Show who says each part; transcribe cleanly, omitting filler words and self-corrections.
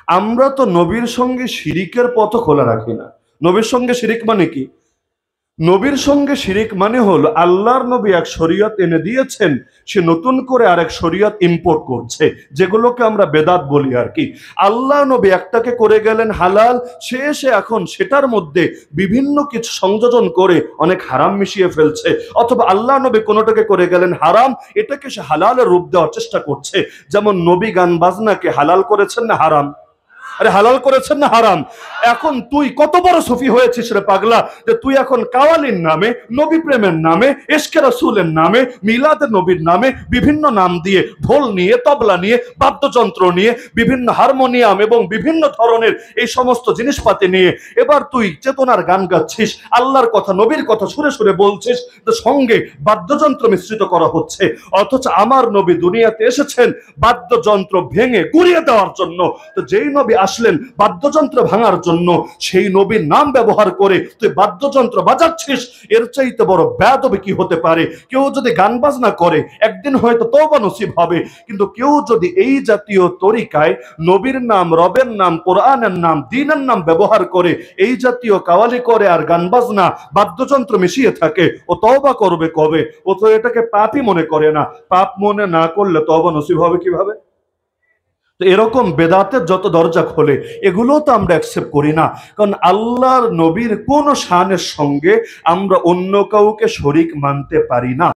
Speaker 1: আমরা তো নবীর সঙ্গে শিরিকের পথ খোলা রাখি না। নবীর সঙ্গে শিরিক মানে কি? নবীর সঙ্গে শিরিক মানে হলো আল্লাহর নবী এক শরীয়ত এনে দিয়েছেন, সে নতুন করে আরেক শরীয়ত ইম্পোর্ট করছে, যেগুলোকে আমরা বেদাত বলি আর কি। আল্লাহ নবী একটাকে করে গেলেন হালাল, সে এসে এখন সেটার মধ্যে বিভিন্ন কিছু সংযোজন করে অনেক হারাম মিশিয়ে ফেলছে। অথবা আল্লাহ নবী কোনোটাকে করে গেলেন হারাম, এটাকে সে হালালের রূপ দেওয়ার চেষ্টা করছে। যেমন নবী গান বাজনাকে হালাল করেছেন না হারাম? আরে হালাল করেছেন না হারাম? এখন তুই কত বড় সুফি হয়েছিস রে পাগলা, যে তুই এখন কাওয়ালির নামে, নবী প্রেমের নামে, ইশকে রাসূলের নামে, মিলাদে নবীর নামে বিভিন্ন নাম দিয়ে, ঢোল নিয়ে, তবলা নিয়ে, বাদ্যযন্ত্র নিয়ে, বিভিন্ন হারমোনিয়াম এবং বিভিন্ন ধরনের এই সমস্ত জিনিসপাতি নিয়ে এবার তুই চেতনার গান গাচ্ছিস, আল্লাহর কথা নবীর কথা সুরে সুরে বলছিস, তো সঙ্গে বাদ্যযন্ত্র মিশ্রিত করা হচ্ছে। অথচ আমার নবী দুনিয়াতে এসেছেন বাদ্যযন্ত্র ভেঙে গুড়িয়ে দেওয়ার জন্য। তো যেই নবী আসলেন বাদ্যযন্ত্র ভাঙার জন্য, সেই নবীর নাম ব্যবহার করে তুই বাদ্যযন্ত্র বাজাচ্ছিস, এর চাইতে বড় বেয়াদবি কি হতে পারে? কেউ যদি গান বাজনা করে একদিন হয়তো তওবা নসিব হবে, কিন্তু কেউ যদি এই জাতীয় তরিকায় নবীর নাম, রবের নাম, কোরআনের নাম, দ্বীনের নাম ব্যবহার করে এই জাতীয় কাওয়ালি করে আর গান বাজনা বাদ্যযন্ত্র মিশিয়ে থাকে, ও তওবা করবে কবে? ও তো এটাকে পাপই মনে করে না। পাপ মনে না করলে তওবা নসিব হবে কিভাবে? তো এরকম বেদাতের যত দরজা খোলে এগুলো তো আমরা অ্যাকসেপ্ট করি না। কারণ আল্লাহর নবীর কোন শানের সঙ্গে আমরা অন্য কাউকে শরীক মানতে পারি না।